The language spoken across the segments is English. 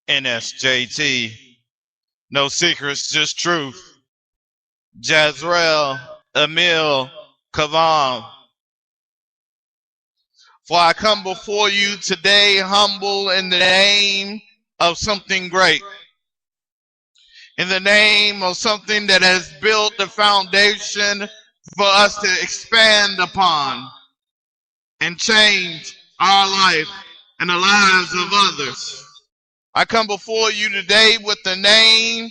NSJT. No secrets, just truth. Jazrael, Emil, Kavam. For I come before you today humble in the name of something great. In the name of something that has built the foundation for us to expand upon and change our life and the lives of others. I come before you today with the name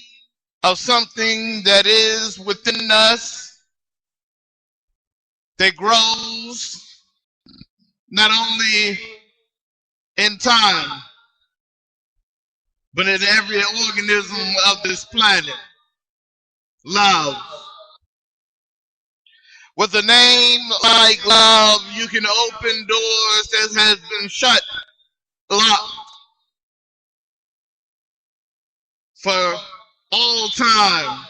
of something that is within us, that grows not only in time, but in every organism of this planet. Love. With a name like love, you can open doors that has been shut, locked for all time.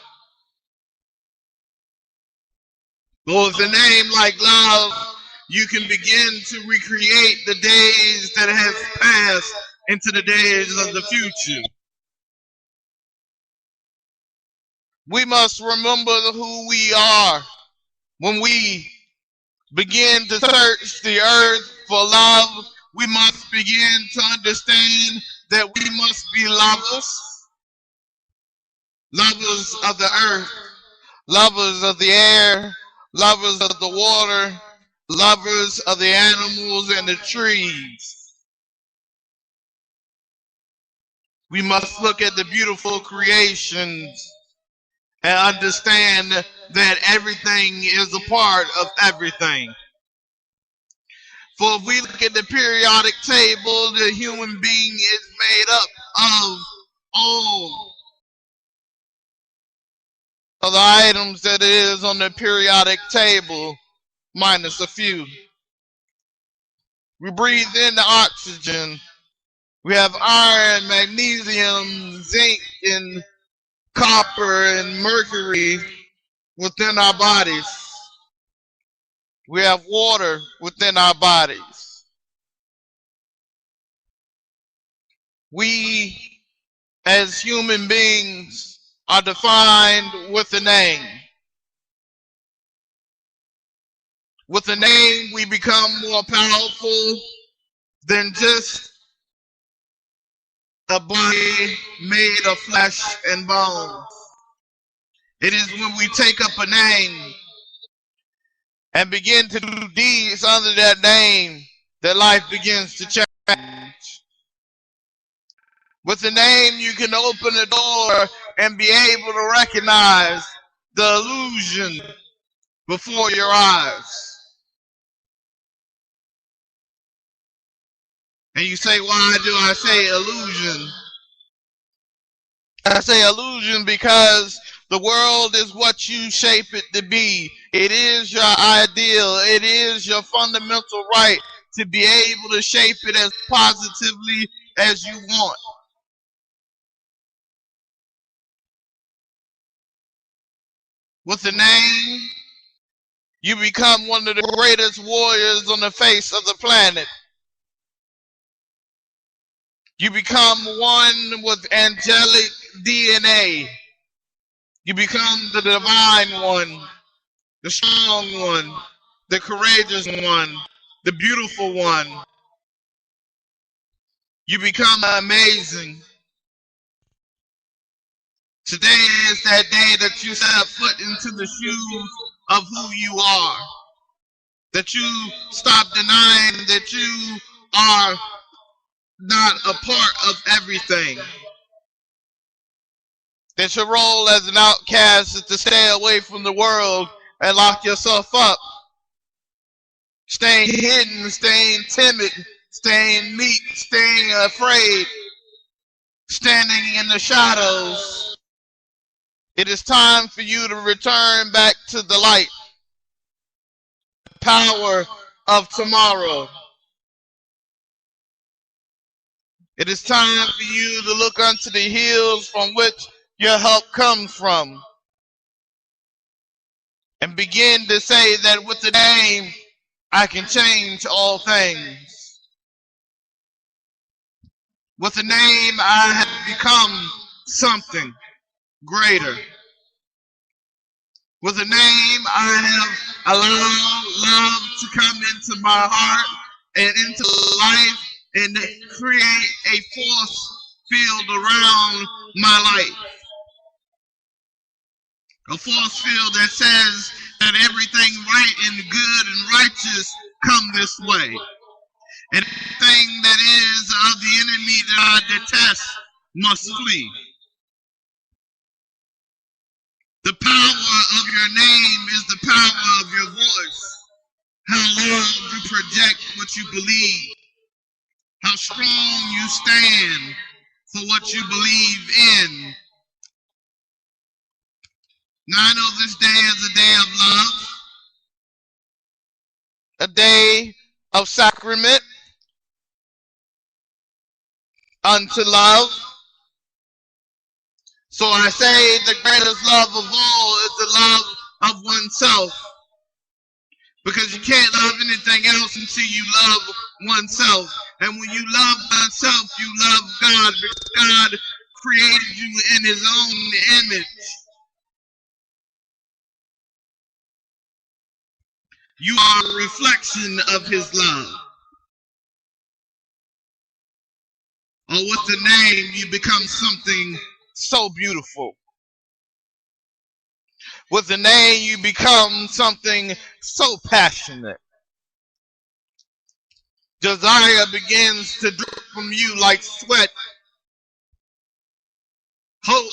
But with a name like love, you can begin to recreate the days that have passed into the days of the future. We must remember who we are when we begin to search the earth for love. We must begin to understand that we must be lovers, lovers of the earth, lovers of the air, lovers of the water, lovers of the animals and the trees. We must look at the beautiful creations and understand that everything is a part of everything. For if we look at the periodic table, the human being is made up of all of the items that it is on the periodic table, minus a few. We breathe in the oxygen. We have iron, magnesium, zinc, and copper and mercury within our bodies. We have water within our bodies. We, as human beings, are defined with a name. With a name, we become more powerful than just a body made of flesh and bones. It is when we take up a name and begin to do deeds under that name that life begins to change. With the name, you can open the door and be able to recognize the illusion before your eyes. And you say, why do I say illusion? I say illusion because the world is what you shape it to be. It is your ideal. It is your fundamental right to be able to shape it as positively as you want. With a name, you become one of the greatest warriors on the face of the planet. You become one with angelic DNA. You become the divine one, the strong one, the courageous one, the beautiful one. You become amazing. Today is that day that you step foot into the shoes of who you are. That you stop denying that you are not a part of everything. That your role as an outcast is to stay away from the world and lock yourself up. Staying hidden, staying timid, staying meek, staying afraid, standing in the shadows. It is time for you to return back to the light, the power of tomorrow. It is time for you to look unto the hills from which your help comes from. And begin to say that with the name, I can change all things. With the name, I have become something greater. With the name, I have allowed love to come into my heart and into life and create a force field around my life. A force field that says that everything right and good and righteous come this way. And everything that is of the enemy that I detest must flee. The power of your name is the power of your voice. How loud you project what you believe. How strong you stand for what you believe in. Now I know this day is a day of love. A day of sacrament unto love. So I say the greatest love of all is the love of oneself. Because you can't love anything else until you love oneself. And when you love oneself, you love God, because God created you in his own image. You are a reflection of his love. Or with the name, you become something so beautiful. With the name, you become something so passionate. Desire begins to drip from you like sweat. Hope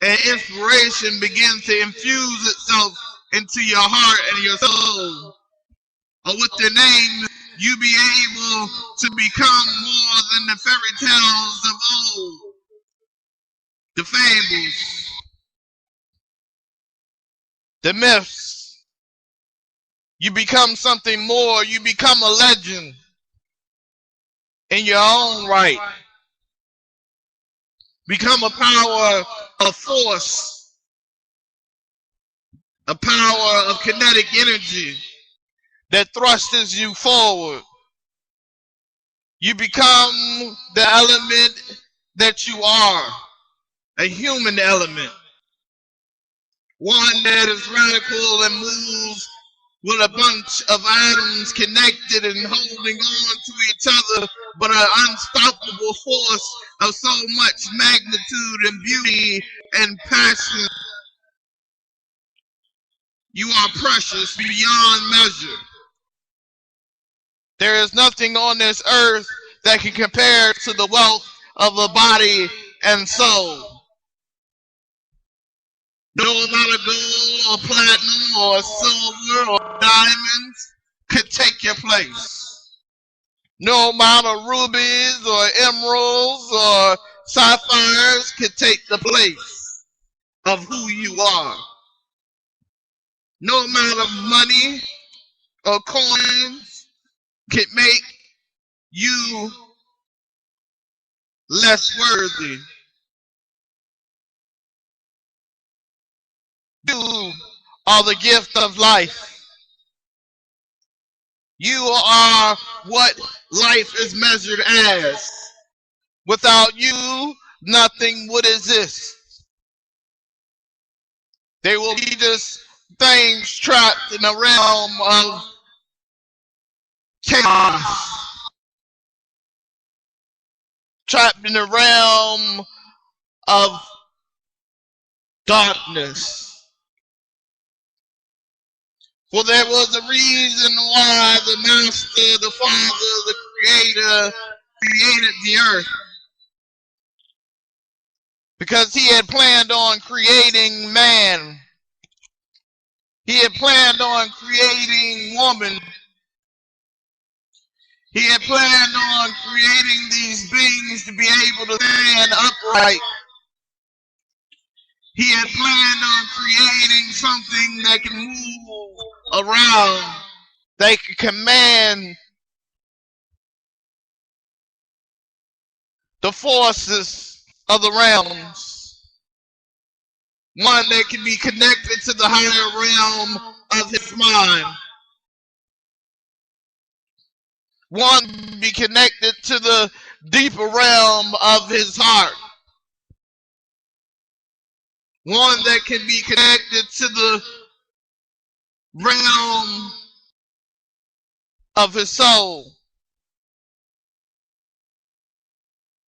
and inspiration begins to infuse itself into your heart and your soul. Or with the name, you be able to become more than the fairy tales of old. The fables, the myths. You become something more. You become a legend in your own right. Become a power of force, a power of kinetic energy that thrusts you forward. You become the element that you are, a human element. One that is radical and moves with a bunch of atoms connected and holding on to each other, but an unstoppable force of so much magnitude and beauty and passion. You are precious beyond measure. There is nothing on this earth that can compare to the wealth of a body and soul. No amount of gold or platinum or silver or diamonds could take your place. No amount of rubies or emeralds or sapphires could take the place of who you are. No amount of money or coins could make you less worthy. You are the gift of life. You are what life is measured as. Without you, nothing would exist. They will be just things trapped in a realm of chaos. Trapped in a realm of darkness. For there was a reason why the Master, the Father, the Creator created the earth. Because he had planned on creating man. He had planned on creating woman. He had planned on creating these beings to be able to stand upright. He had planned on creating something that can move around. They could command the forces of the realms. One that can be connected to the higher realm of his mind. One be connected to the deeper realm of his heart. One that can be connected to the realm of his soul.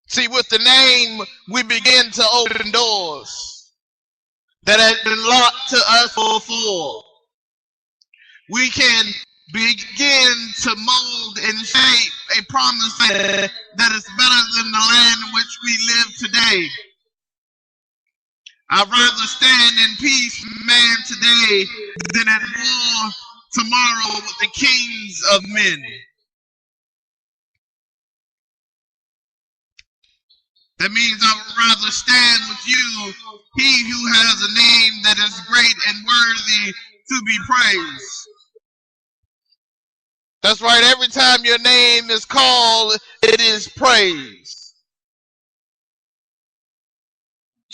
See, with the name, we begin to open doors that had been locked to us before. We can begin to mold and shape a promised land that is better than the land in which we live today. I'd rather stand in peace, man, today than at war tomorrow with the kings of men. That means I would rather stand with you, he who has a name that is great and worthy to be praised. That's right, every time your name is called, it is praised.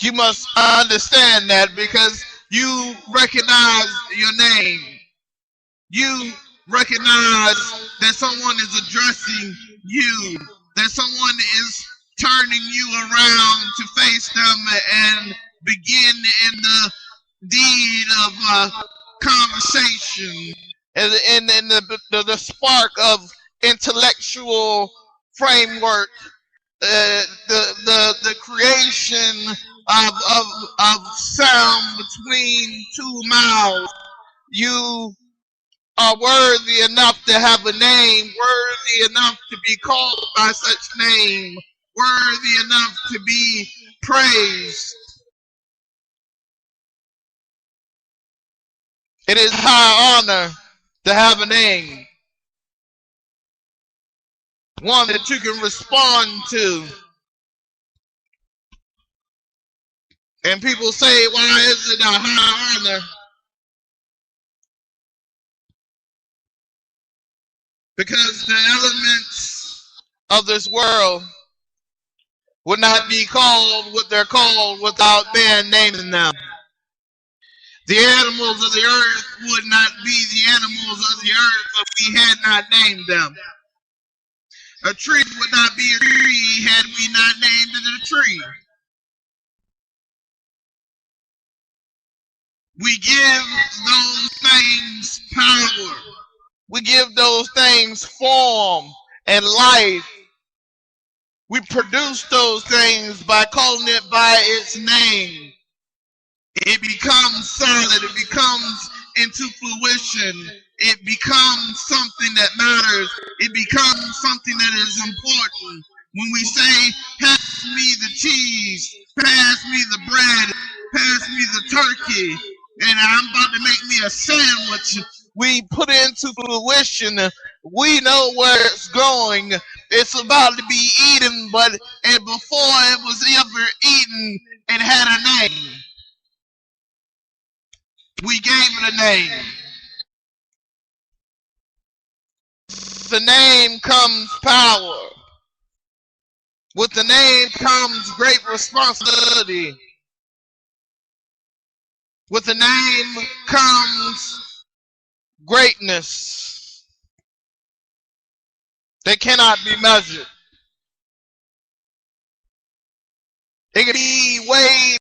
You must understand that because you recognize your name. You recognize that someone is addressing you, that someone is turning you around to face them and begin in the deed of conversation and the spark of intellectual framework, the creation of sound between two mouths. You are worthy enough to have a name, worthy enough to be called by such name, worthy enough to be praised. It is high honor to have a name, one that you can respond to. And people say, why is it a high honor? Because the elements of this world would not be called what they're called without man naming them. The animals of the earth would not be the animals of the earth if we had not named them. A tree would not be a tree had we not named it a tree. We give those things power. We give those things form and life. We produce those things by calling it by its name. It becomes solid. It becomes into fruition. It becomes something that matters. It becomes something that is important. When we say, pass me the cheese, pass me the bread, pass me the turkey, and I'm about to make me a sandwich, we put it into fruition. We know where it's going. It's about to be eaten, and before it was ever eaten, it had a name. We gave it a name. The name comes power. With the name comes great responsibility. With the name comes greatness that cannot be measured. It can be way.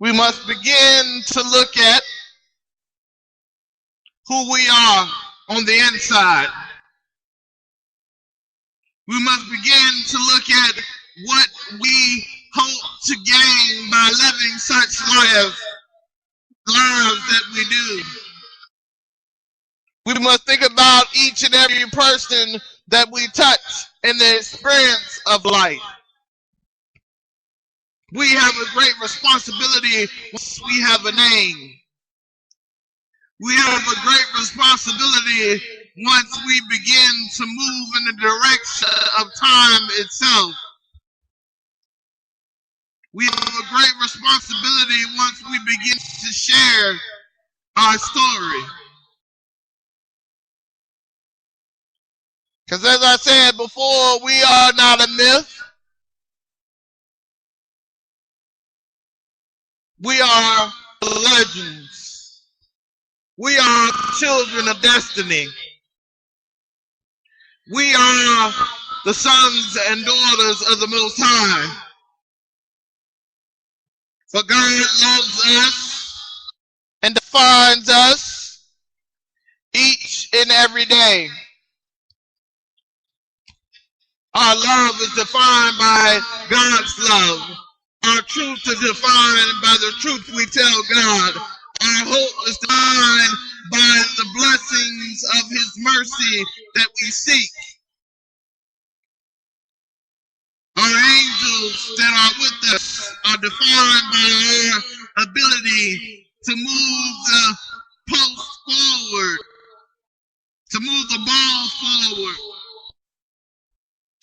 We must begin to look at who we are on the inside. We must begin to look at what we hope to gain by living such lives that we do. We must think about each and every person that we touch in the experience of life. We have a great responsibility once we have a name. We have a great responsibility once we begin to move in the direction of time itself. We have a great responsibility once we begin to share our story. Because as I said before, we are not a myth. We are legends. We are children of destiny. We are the sons and daughters of the Most High. For God loves us and defines us each and every day. Our love is defined by God's love. Our truth is defined by the truth we tell God. Our hope is defined by the blessings of His mercy that we seek. Our angels that are with us are defined by our ability to move the post forward, to move the ball forward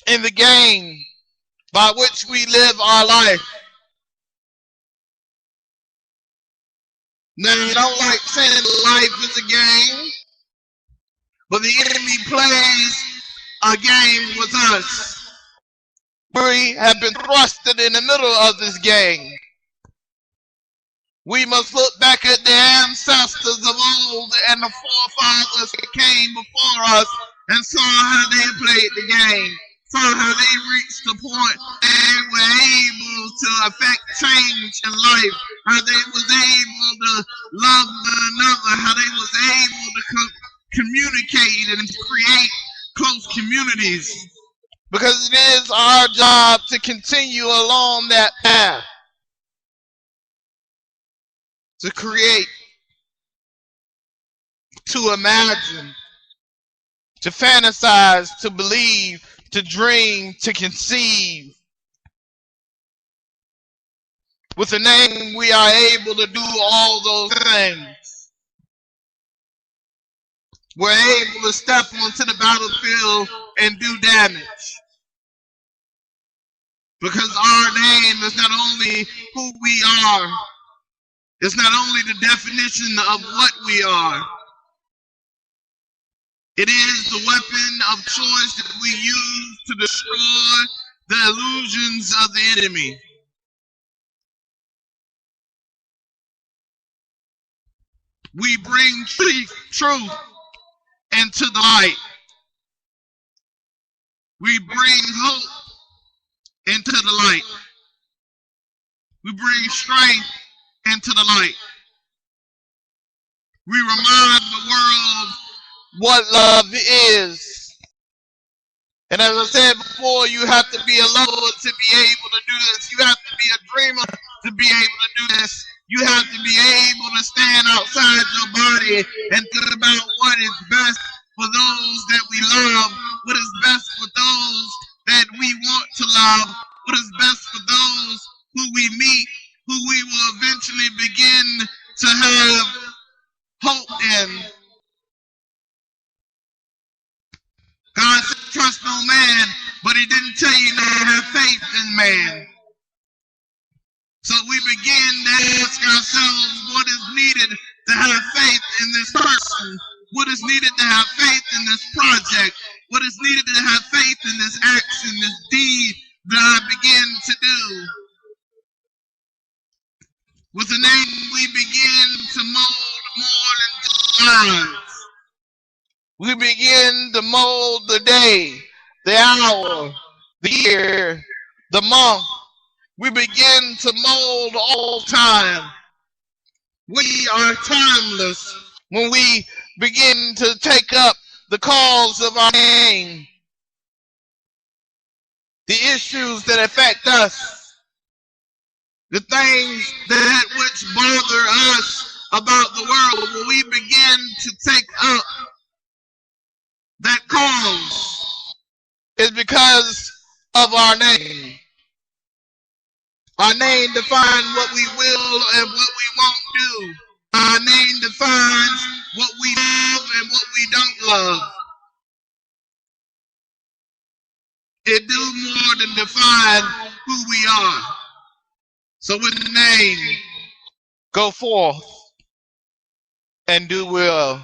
in the game by which we live our life. Now, I don't like saying life is a game, but the enemy plays a game with us. We have been thrusted in the middle of this game. We must look back at the ancestors of old and the forefathers that came before us and saw how they played the game, saw how they reached the point they were able to affect change in life, how they was able to love one another, how they was able to communicate and create close communities. Because it is our job to continue along that path, to create, to imagine, to fantasize, to believe, to dream, to conceive. With the name, we are able to do all those things. We're able to step onto the battlefield and do damage. Because our name is not only who we are, it's not only the definition of what we are, it is the weapon of choice that we use to destroy the illusions of the enemy. We bring truth into the light. We bring hope into the light. We bring strength into the light. We remind the world what love is. And as I said before, you have to be a lover to be able to do this. You have to be a dreamer to be able to do this. You have to be able to stand outside your body and think about what is best for those that we love, what is best for those that we want to love, what is best for those who we meet, who we will eventually begin to have hope in. God said, trust no man, but He didn't tell you to have faith in man. So we begin to ask ourselves what is needed to have faith in this person, what is needed to have faith in this project, what is needed to have faith in this action, this deed that I begin to do. With the name, we begin to mold more than just lives. We begin to mold the day, the hour, the year, the month. We begin to mold all time. We are timeless when we begin to take up the cause of our name, the issues that affect us, the things that which bother us about the world. When we begin to take up that cause, is because of our name. Our name defines what we will and what we won't do. Our name defines what we love and what we don't love. It do more than define who we are. So with the name, go forth and do well.